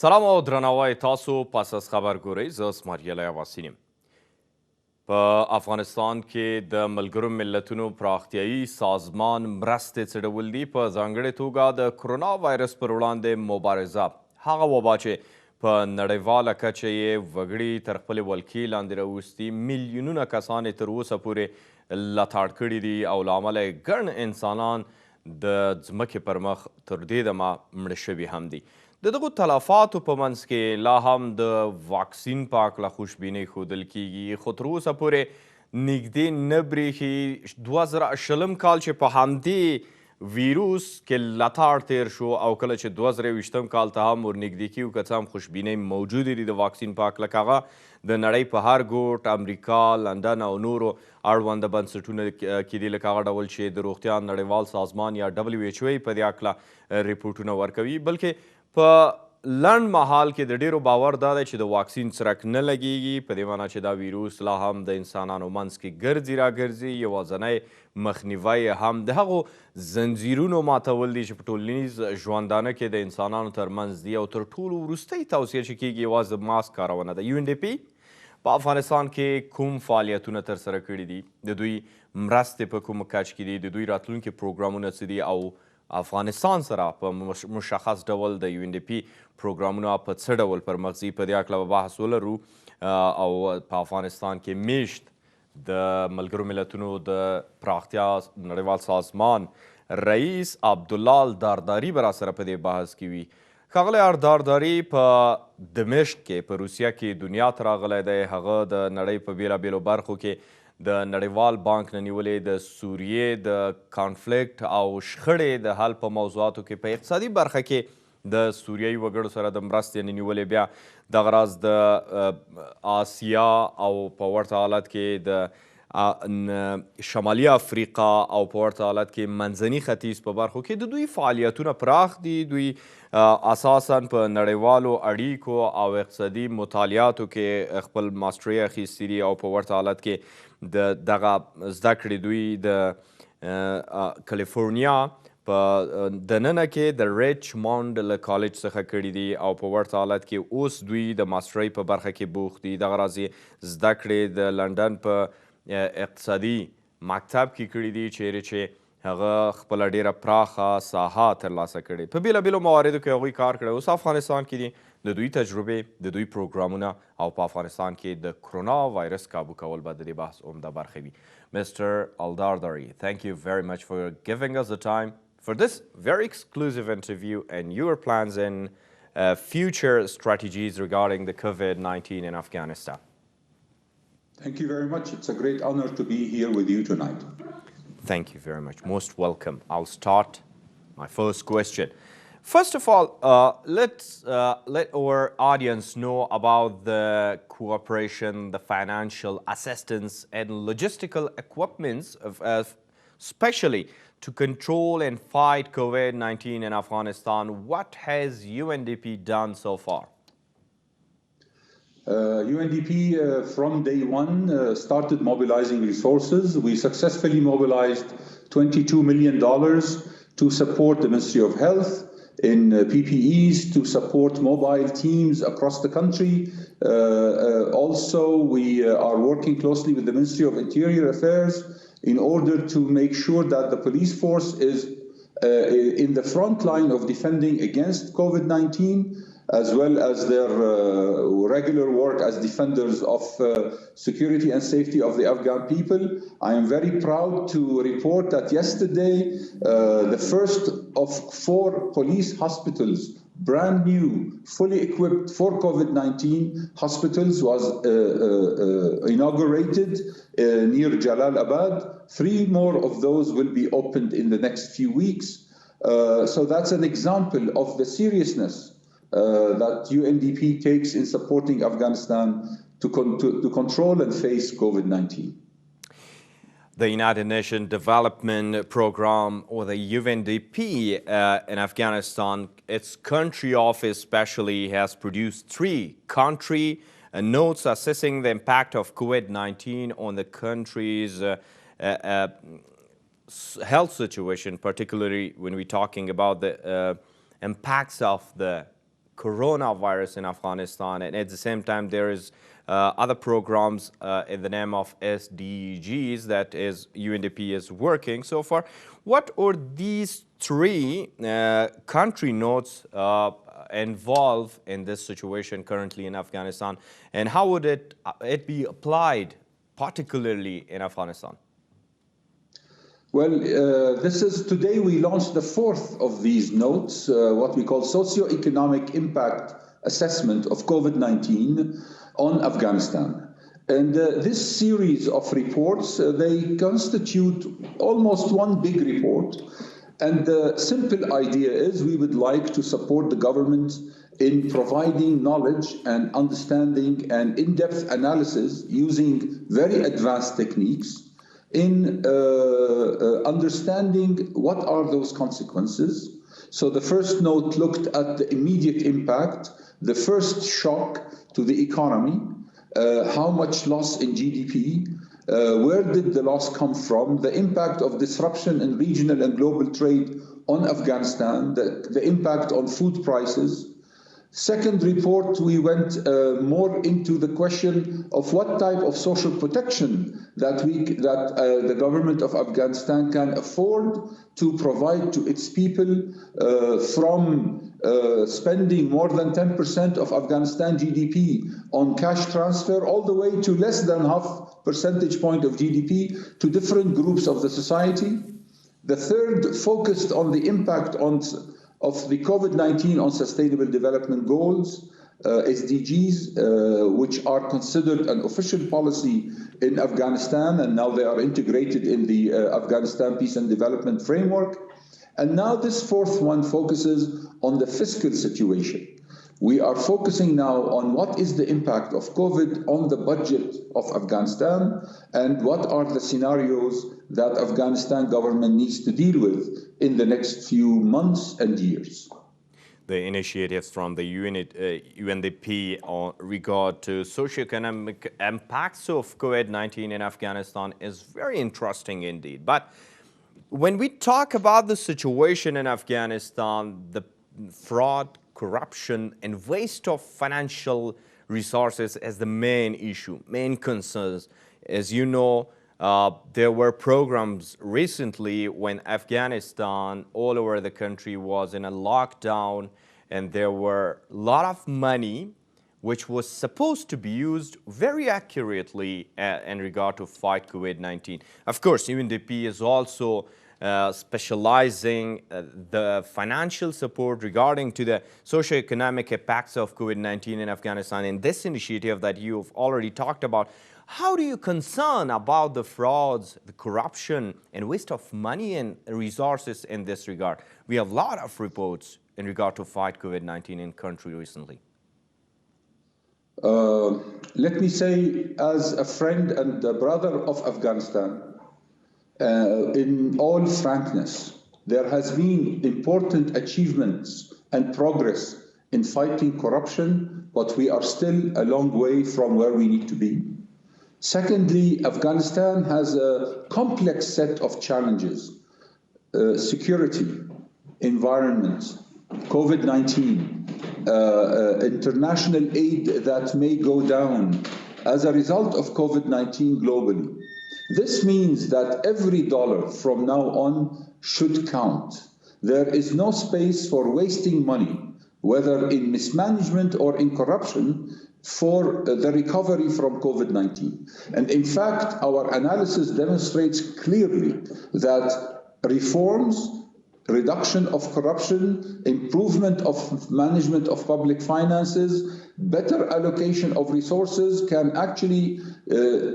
سلام او درناوی تاسو پس از خبر ګورئ زه اسماعیل یواسین یم. په افغانستان کې د ملګرو ملتونو پراختیایي سازمان مرستې څه ډول دي؟ په ځانګړې توګه د کرونا وایرس پر وړاندې مبارزه، هغه وبا چې په نړیواله کچه یې وګړي تر خپلې ولکې لاندې راوستي، میلیونونه کسان یې تر اوسه پورې لتاړ کړي دي او له امله یې ګڼ انسانان د ځمکې پر مخ تر دې دمه مړه شوي هم دي. د دغو تلفاتو په منځ کې لا هم د واکسین په هکله خوشبینۍ ښودل کیږي، خو تر اوسه پورې نږدې نه برېښي 2020 کال چې په همدې ویروس کې لتاړ تیر شو او کله چې 2020 کال ته هم ورنږدې کیږو که څه هم خوشبینۍ موجودې دي د واکسین په هکله، که هغه د نړۍ په هر ګوټ امریکا، لندن او نورو اړونده بنسټونه کې دي، لکه هغه ډول چې د روغتیا نړیوال سازمان یا WHO په دې هکله ریپورټونه ورکوي. بلکې په لنډ مهال کې د ډیرو باور دا دی چې د واکسین څرک نه لګیږي، په دې معنی چې دا ویروس لا هم د انسانانو منځ کې ګرځي راګرځي. یوازینی مخنیوی هم د هغو زنځیرونو ماتول دي چې په ټولنیز ژوندانه کې د انسانانو ترمنځ دي، او تر ټولو وروستۍ توصیه چې کیږي یوازې ماسک کارونه ده. UNDP په افغانستان کې کوم فعالیتونه ترسره کړي دي؟ د دوی مرستې په کوم کچ کې دي؟ د دوی راتلونکي پروګرامونه څه دي؟ او افغانستان سره په مشخص ډول د UNDP پروګرامونه په څه ډول پرمخ ځي؟ په دې هکله به بحث ولرو. او په افغانستان کې میشت د ملګرو ملتونو د پراختیا نړیوال سازمان رئیس عبدالله دارداری به راسره په دې بحث کې وي. ښاغلی دارداری په دمشق کې په روسیه کې دنیا ته راغلی دی. هغه د نړۍ په بیلابیلو برخو کې د نړیوال بانک نه نیولې د سوریې د کانفلیکټ او شخړې د حل په موضوعاتو کې په اقتصادي برخه کې د سوریایي وګړو سره د مرستې نه نیولې، بیا دغه راز د آسیا او په ورته حالت کې د شمالي افریقا او په ورته حالت کې منځني ختیځ په برخو کې د دوی فعالیتونه پراخ دي. دوی اساساً په نړیوالو اړیکو او اقتصادي مطالعاتو کې خپل ماسټري اخیستي دي، او په ورته حالت کې د دغه زده کړې دوی د کالیفورنیا په دننه کې د ریچمونډ له کالج څخه کړي دي، او په ورته حالت کې اوس دوی د ماسټرۍ په برخه کې بوخت دي. دغه راز یې زده کړې د لندن په اقتصادي مکتب کې کړي دي، چیرې چې هغه خپله ډیره پراخه ساحه ترلاسه کړې، په بیلابیلو مواردو کې هغوی کار کړی. اوس افغانستان کې دي، د دوی تجربې، د دوی پروګرامونه، او په افغانستان کې د کرونا وایرس کابو کول به د دې بحث عمده برخه وي. Mr. Dardari, thank you very much for giving us the time for this very exclusive interview and your plans and future strategies regarding the COVID-19 in Afghanistan. Thank you very much. It's a great honor to be here with you tonight. Thank you very much. Most welcome. I'll start my first question. First of all, let our audience know about the cooperation, the financial assistance and logistical equipments, especially to control and fight COVID-19 in Afghanistan. What has UNDP done so far? UNDP from day one started mobilizing resources. We successfully mobilized $22 million to support the Ministry of Health in PPEs, to support mobile teams across the country. Also, we are working closely with the Ministry of Interior Affairs in order to make sure that the police force is in the front line of defending against COVID-19, as well as their regular work as defenders of security and safety of the Afghan people. I am very proud to report that yesterday, the first of 4 police hospitals, brand new, fully equipped for COVID-19 hospitals, was inaugurated near Jalalabad. 3 more of those will be opened in the next few weeks. So that's an example of the seriousness that UNDP takes in supporting Afghanistan to control and face COVID-19. The United Nations Development Program, or the UNDP in Afghanistan, its country office especially has produced 3 country notes assessing the impact of COVID-19 on the country's health situation, particularly when we're talking about the impacts of the coronavirus in Afghanistan, and at the same time there is other programs in the name of SDGs that is UNDP is working so far. What are these three country notes involve in this situation currently in Afghanistan, and how would it be applied particularly in Afghanistan? Well, today we launched the fourth of these notes, what we call Socioeconomic Impact Assessment of COVID-19 on Afghanistan. And this series of reports, they constitute almost one big report. And the simple idea is we would like to support the government in providing knowledge and understanding and in-depth analysis using very advanced techniques in understanding what are those consequences. So the first note looked at the immediate impact, the first shock to the economy, how much loss in GDP, where did the loss come from, the impact of disruption in regional and global trade on Afghanistan, the impact on food prices. Second report, we went more into the question of what type of social protection that the government of Afghanistan can afford to provide to its people, from spending more than 10% of Afghanistan GDP on cash transfer, all the way to less than half percentage point of GDP to different groups of the society. The third focused on the impact of the COVID-19 on Sustainable Development Goals, SDGs, which are considered an official policy in Afghanistan, and now they are integrated in the Afghanistan Peace and Development Framework. And now this fourth one focuses on the fiscal situation. We are focusing now on what is the impact of COVID on the budget of Afghanistan and what are the scenarios that Afghanistan government needs to deal with in the next few months and years. The initiatives from the UNDP on regard to socioeconomic impacts of COVID-19 in Afghanistan is very interesting indeed. But when we talk about the situation in Afghanistan, the fraud, corruption, and waste of financial resources as the main issue, main concerns. As you know, there were programs recently when Afghanistan, all over the country, was in a lockdown, and there were a lot of money which was supposed to be used very accurately in regard to fight COVID-19. Of course, UNDP is also specializing the financial support regarding to the socioeconomic impacts of COVID-19 in Afghanistan. In this initiative that you've already talked about, how do you concern about the frauds, the corruption, and waste of money and resources in this regard? We have a lot of reports in regard to fight COVID-19 in country recently. Let me say, as a friend and a brother of Afghanistan, in all frankness, there has been important achievements and progress in fighting corruption, but we are still a long way from where we need to be. Secondly, Afghanistan has a complex set of challenges: security, environment, COVID-19, international aid that may go down as a result of COVID-19 globally. This means that every dollar from now on should count. There is no space for wasting money, whether in mismanagement or in corruption, for the recovery from COVID-19. And in fact, our analysis demonstrates clearly that reforms, reduction of corruption, improvement of management of public finances, better allocation of resources can actually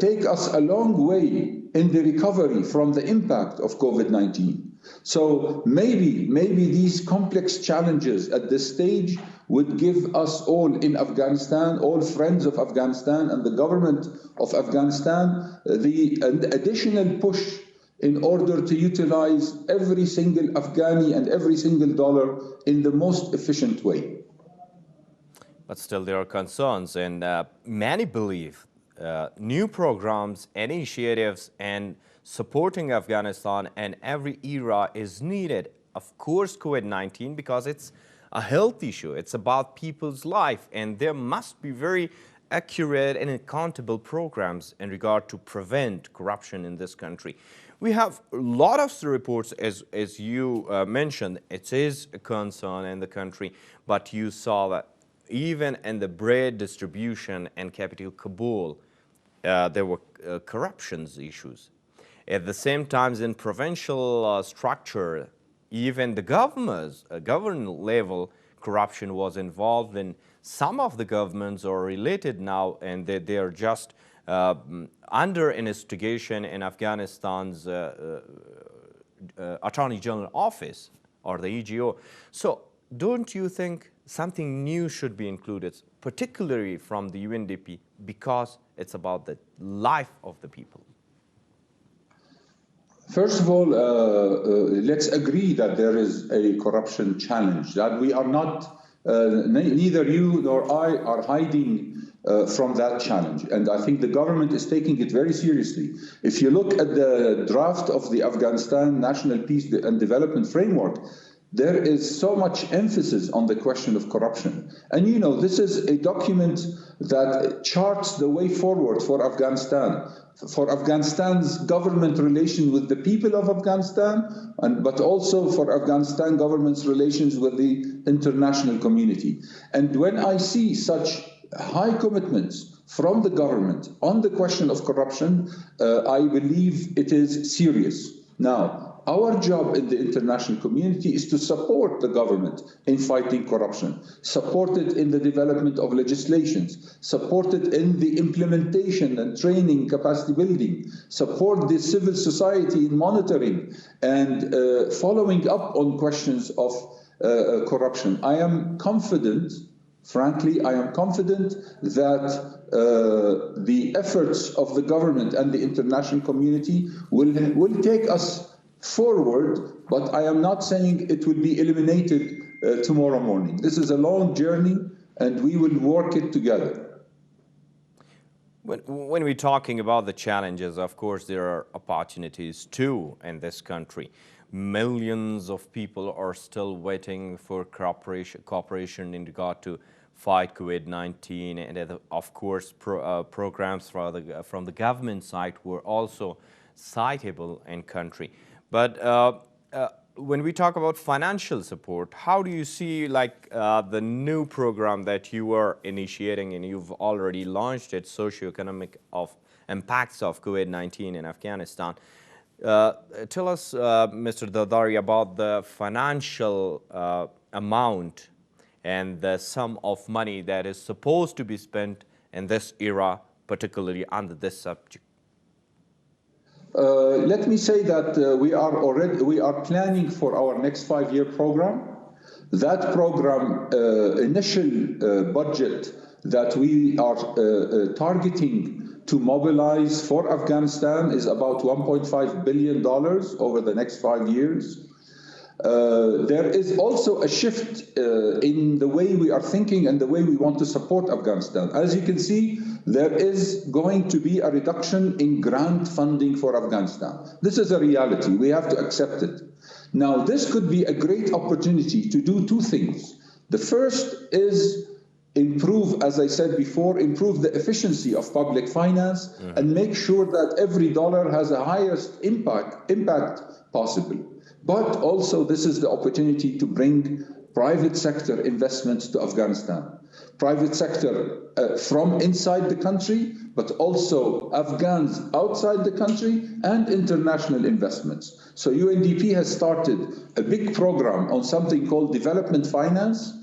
take us a long way in the recovery from the impact of COVID-19. So maybe these complex challenges at this stage would give us all in Afghanistan, all friends of Afghanistan and the government of Afghanistan, the additional push in order to utilize every single Afghani and every single dollar in the most efficient way. But still there are concerns, and many believe new programs, initiatives, and supporting Afghanistan and every era is needed. Of course, COVID-19, because it's a health issue. It's about people's life, and there must be very accurate and accountable programs in regard to prevent corruption in this country. We have a lot of reports, as you mentioned, it is a concern in the country, but you saw that even in the bread distribution and capital Kabul, there were corruptions issues. At the same time, in provincial structure, even the government level corruption was involved, and some of the governments are related now, and they are just under investigation in Afghanistan's Attorney General Office or the EGO. So don't you think something new should be included, particularly from the UNDP, because it's about the life of the people? First of all, let's agree that there is a corruption challenge, that we are not, neither you nor I are hiding from that challenge. And I think the government is taking it very seriously. If you look at the draft of the Afghanistan National Peace and Development Framework, there is so much emphasis on the question of corruption. And you know, this is a document that charts the way forward for Afghanistan, for Afghanistan's government relation with the people of Afghanistan, but also for Afghanistan government's relations with the international community. And when I see such high commitments from the government on the question of corruption, I believe it is serious. Now, our job in the international community is to support the government in fighting corruption, support it in the development of legislations, support it in the implementation and training, capacity building, support the civil society in monitoring and following up on questions of corruption. I am confident, frankly, I am confident that the efforts of the government and the international community will take us forward, but I am not saying it will be eliminated tomorrow morning. This is a long journey, and we will work it together. When we're talking about the challenges, of course, there are opportunities too in this country. Millions of people are still waiting for cooperation in regard to fight COVID-19, and of course, programs from the government side were also citable in country. But when we talk about financial support, how do you see the new program that you are initiating, and you've already launched it, socioeconomic impacts of COVID-19 in Afghanistan? Tell us, Mr. Dardari, about the financial amount and the sum of money that is supposed to be spent in this era, particularly under this subject. Let me say that we are planning for our next 5-year program. That program initial budget that we are targeting to mobilize for Afghanistan is about $1.5 billion over the next 5 years. There is also a shift in the way we are thinking and the way we want to support Afghanistan. As you can see, there is going to be a reduction in grant funding for Afghanistan. This is a reality. We have to accept it. Now, this could be a great opportunity to do two things. The first is improve, as I said before, improve the efficiency of public finance and make sure that every dollar has the highest impact possible. But also, this is the opportunity to bring private sector investments to Afghanistan. Private sector from inside the country, but also Afghans outside the country, and international investments. So UNDP has started a big program on something called development finance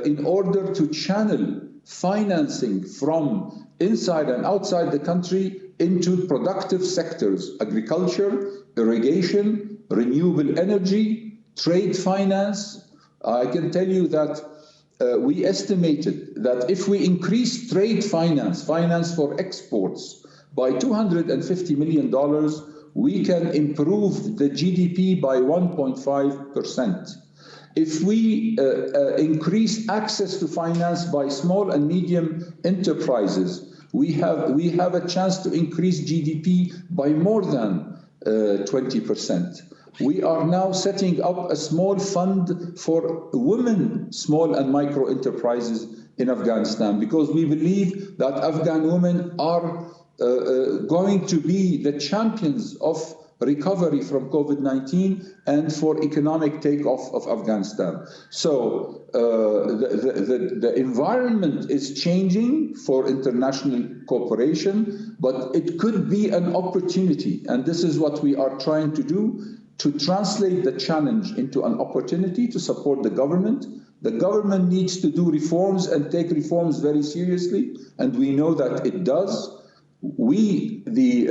in order to channel financing from inside and outside the country into productive sectors: agriculture, irrigation, renewable energy, trade finance. I can tell you that we estimated that if we increase trade finance for exports by $250 million, we can improve the GDP by 1.5%. If we increase access to finance by small and medium enterprises, we have a chance to increase GDP by more than 20%. We are now setting up a small fund for women, small and micro enterprises in Afghanistan, because we believe that Afghan women are going to be the champions of recovery from COVID-19 and for economic takeoff of Afghanistan. So the environment is changing for international cooperation, but it could be an opportunity. And this is what we are trying to do, to translate the challenge into an opportunity to support the government. The government needs to do reforms and take reforms very seriously, and we know that it does. We, the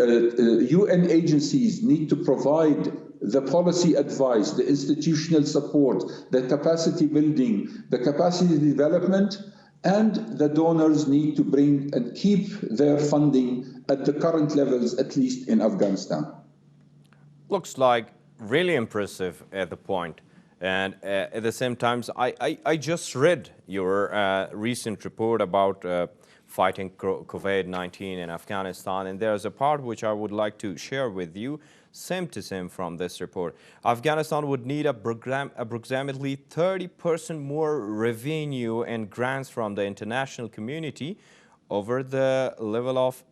UN agencies, need to provide the policy advice, the institutional support, the capacity building, the capacity development, and the donors need to bring and keep their funding at the current levels, at least in Afghanistan. Looks like really impressive at the point. And at the same time, I just read your recent report about fighting COVID-19 in Afghanistan, and there's a part which I would like to share with you, same to same from this report. Afghanistan would need approximately 30% more revenue and grants from the international community over the level of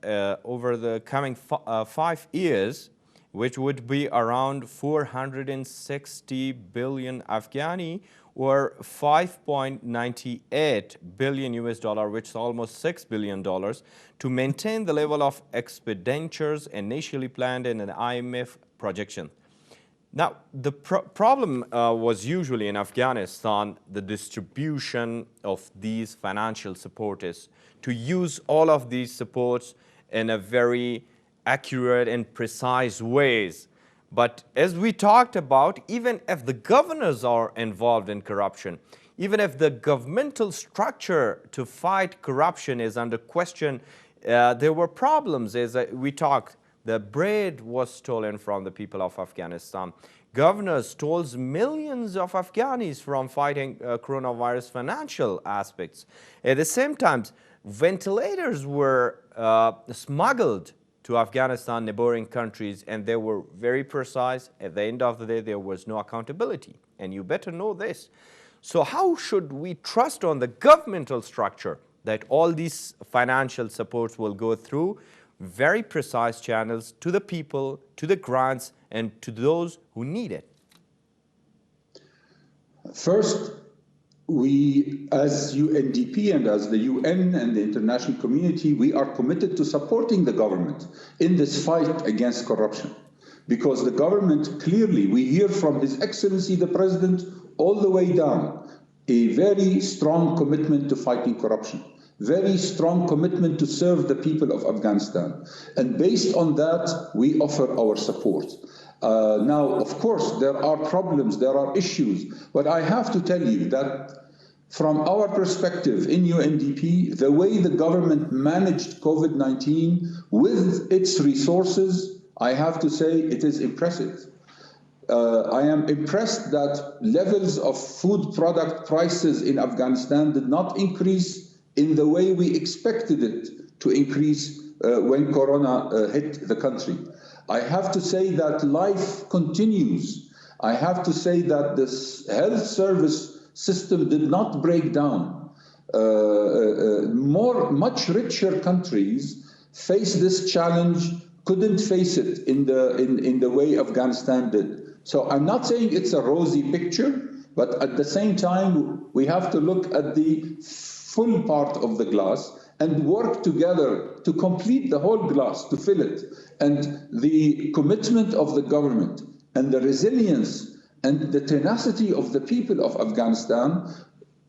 over the coming 5 years, which would be around 460 billion Afghani, or 5.98 billion US dollar, which is almost $6 billion, to maintain the level of expenditures initially planned in an IMF projection. Now, the problem was usually in Afghanistan, the distribution of these financial support is to use all of these supports in a very accurate and precise ways. But as we talked about, even if the governors are involved in corruption, even if the governmental structure to fight corruption is under question, there were problems. As we talked, the bread was stolen from the people of Afghanistan. Governors stole millions of Afghanis from fighting coronavirus financial aspects. At the same time, ventilators were smuggled to Afghanistan, neighboring countries, and they were very precise. At the end of the day, there was no accountability, and you better know this. So how should we trust on the governmental structure that all these financial supports will go through very precise channels to the people, to the grants, and to those who need it? First, we, as UNDP and as the UN and the international community, we are committed to supporting the government in this fight against corruption. Because the government, clearly, we hear from His Excellency the President all the way down, a very strong commitment to fighting corruption, very strong commitment to serve the people of Afghanistan. And based on that, we offer our support. Now, of course, there are problems, there are issues, but I have to tell you that from our perspective in UNDP, the way the government managed COVID-19 with its resources, I have to say it is impressive. I am impressed that levels of food product prices in Afghanistan did not increase in the way we expected it to increase when Corona hit the country. I have to say that life continues. I have to say that this health service system did not break down. Much richer countries face this challenge, couldn't face it in the way Afghanistan did. So I'm not saying it's a rosy picture, but at the same time, we have to look at the full part of the glass and work together to complete the whole glass, to fill it. And the commitment of the government and the resilience and the tenacity of the people of Afghanistan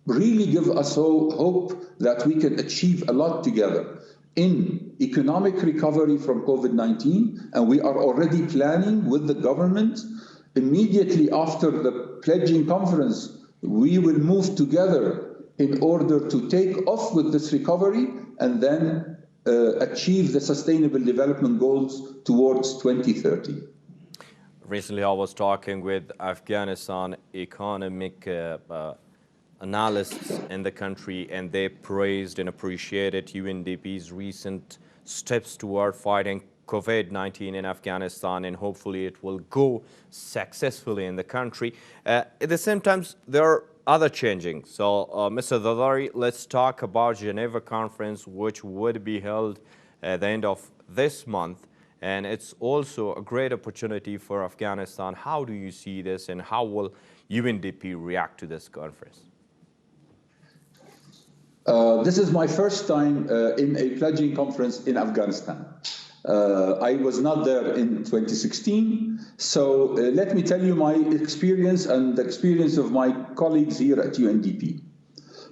really give us hope that we can achieve a lot together in economic recovery from COVID-19. And we are already planning with the government. Immediately after the pledging conference, we will move together in order to take off with this recovery and then achieve the Sustainable Development Goals towards 2030. Recently, I was talking with Afghanistan economic analysts in the country, and they praised and appreciated UNDP's recent steps toward fighting COVID-19 in Afghanistan, and hopefully it will go successfully in the country. At the same time, there are other changing. So, Mr. Dardari, let's talk about Geneva conference, which would be held at the end of this month. And it's also a great opportunity for Afghanistan. How do you see this, and how will UNDP react to this conference? This is my first time in a pledging conference in Afghanistan. I was not there in 2016, so let me tell you my experience and the experience of my colleagues here at UNDP.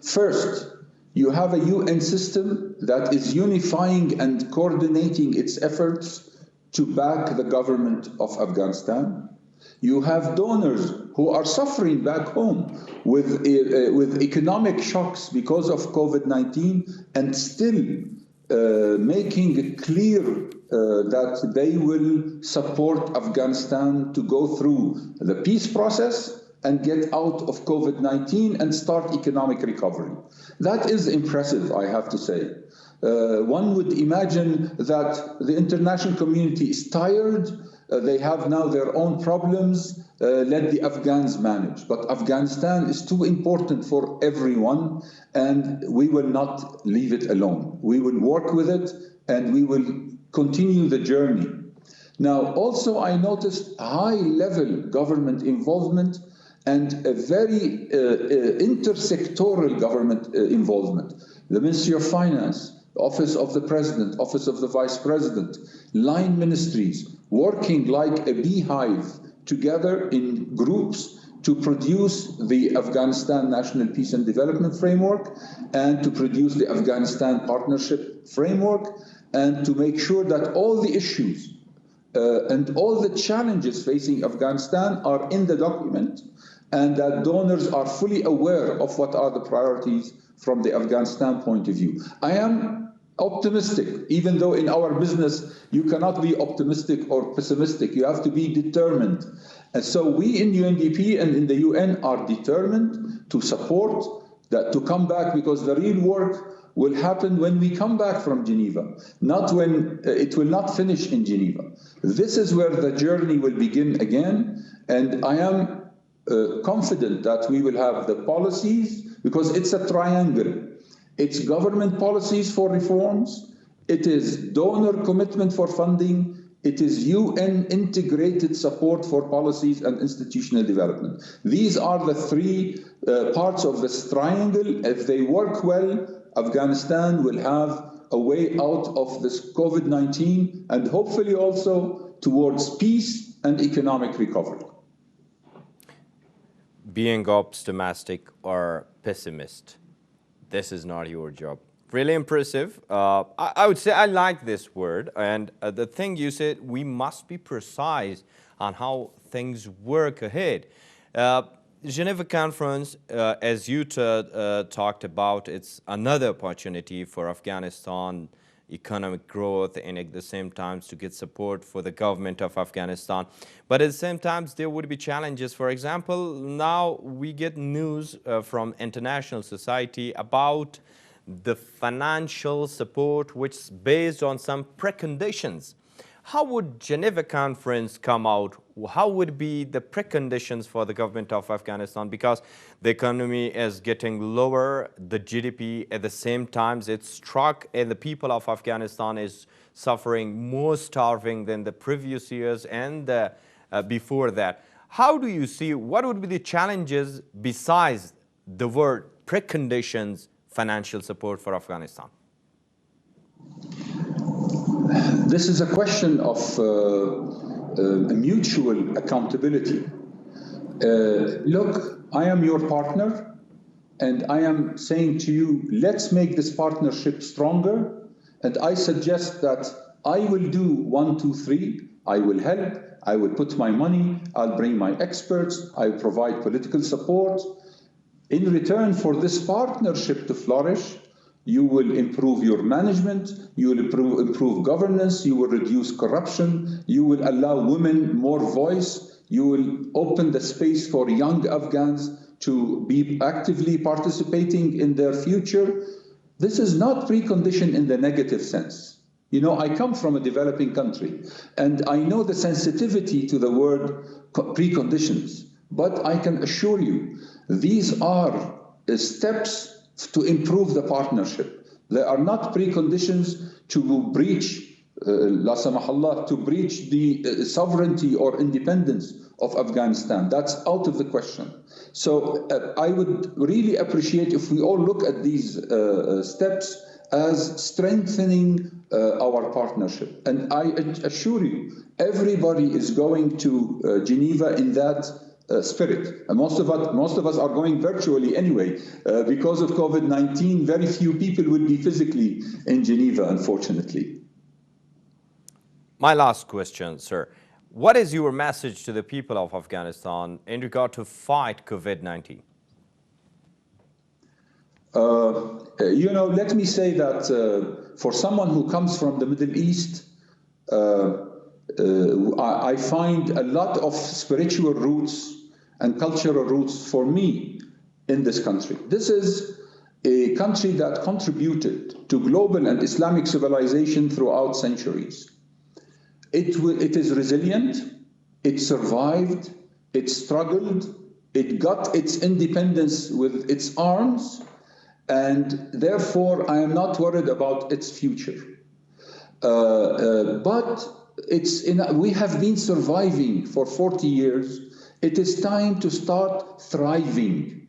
First, you have a UN system that is unifying and coordinating its efforts to back the government of Afghanistan. You have donors who are suffering back home with economic shocks because of COVID-19 and still making it clear that they will support Afghanistan to go through the peace process and get out of COVID-19 and start economic recovery. That is impressive, I have to say. One would imagine that the international community is tired, they have now their own problems, let the Afghans manage. But Afghanistan is too important for everyone, and we will not leave it alone. We will work with it, and we will continue the journey. Now, also I noticed high-level government involvement and a very intersectoral government involvement. The Ministry of Finance, the Office of the President, Office of the Vice President, line ministries, working like a beehive together in groups to produce the Afghanistan National Peace and Development Framework and to produce the Afghanistan Partnership Framework, and to make sure that all the issues and all the challenges facing Afghanistan are in the document, and that donors are fully aware of what are the priorities from the Afghanistan point of view. I am optimistic, even though in our business you cannot be optimistic or pessimistic, you have to be determined. And so we in UNDP and in the UN are determined to support that, to come back, because the real work will happen when we come back from Geneva, not when it will not finish in Geneva. This is where the journey will begin again, and I am confident that we will have the policies, because it's a triangle. It's government policies for reforms, it is donor commitment for funding, it is UN integrated support for policies and institutional development. These are the three parts of this triangle. If they work well, Afghanistan will have a way out of this COVID-19 and hopefully also towards peace and economic recovery. Being optimistic or pessimist, this is not your job. Really impressive. I would say I like this word. And the thing you said, we must be precise on how things work ahead. Geneva Conference, as you talked about, it's another opportunity for Afghanistan economic growth and at the same time to get support for the government of Afghanistan. But at the same time, there would be challenges. For example, now we get news from international society about the financial support which is based on some preconditions. How would Geneva Conference come out? How would be the preconditions for the government of Afghanistan? Because the economy is getting lower, the GDP at the same time it's struck, and the people of Afghanistan is suffering more starving than the previous years and before that. How do you see, what would be the challenges besides the word preconditions, financial support for Afghanistan? This is a question of mutual accountability. Look, I am your partner, and I am saying to you, let's make this partnership stronger. And I suggest that I will do 1, 2, 3. I will help. I will put my money. I'll bring my experts. I'll provide political support. In return for this partnership to flourish, you will improve your management, you will improve governance, you will reduce corruption, you will allow women more voice, you will open the space for young Afghans to be actively participating in their future. This is not precondition in the negative sense. You know, I come from a developing country, and I know the sensitivity to the word preconditions, but I can assure you, these are steps to improve the partnership. They are not preconditions to breach, la samahallah, to breach the sovereignty or independence of Afghanistan. That's out of the question. So I would really appreciate if we all look at these steps as strengthening our partnership. And I assure you, everybody is going to Geneva in that spirit. And most of us are going virtually anyway. Because of COVID-19, very few people will be physically in Geneva, unfortunately. My last question, sir. What is your message to the people of Afghanistan in regard to fight COVID-19? You know, let me say that for someone who comes from the Middle East, I find a lot of spiritual roots and cultural roots for me in this country. This is a country that contributed to global and Islamic civilization throughout centuries. It is resilient, it survived, it struggled, it got its independence with its arms, and therefore I am not worried about its future. But we have been surviving for 40 years. It is time to start thriving.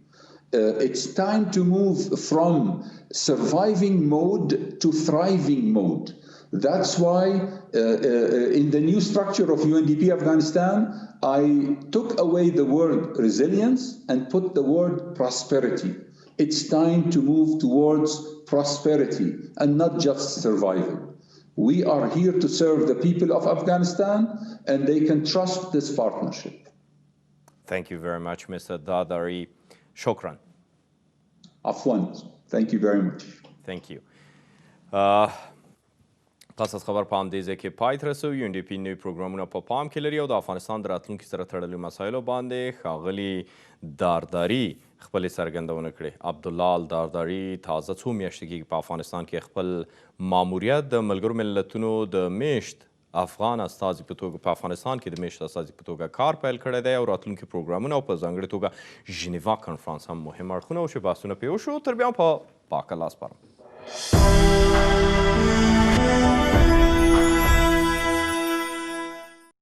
It's time to move from surviving mode to thriving mode. That's why in the new structure of UNDP Afghanistan, I took away the word resilience and put the word prosperity. It's time to move towards prosperity and not just survival. We are here to serve the people of Afghanistan, and they can trust this partnership. Thank you very much, Mr. Dardari. Shukran. Afwan. Thank you very much. Thank you. پس از خبر په همدې ځای کې پای ته رسوو. یو ان ډي پي نوي پروګرامونه په پام کې لري او د افغانستان د راتلونکي سره تړلي مسایلو باندې ښاغلي دارداري خپلې څرګندونه کړې. عبدالله دارداري تازه څو میاشتې کېږي په افغانستان کې خپل ماموریت د ملګرو ملتونو د میشت افغان استازي په توګه په افغانستان کې د میشت استازي په توګه کار پیل کړی دی او راتلونکي پروګرامونه او په ځانګړې توګه ژنیوا کنفرانس هم مهم اړخونه و چې بحثونه پرې وشو. تر بیا هم په پاکه لاس سپارم.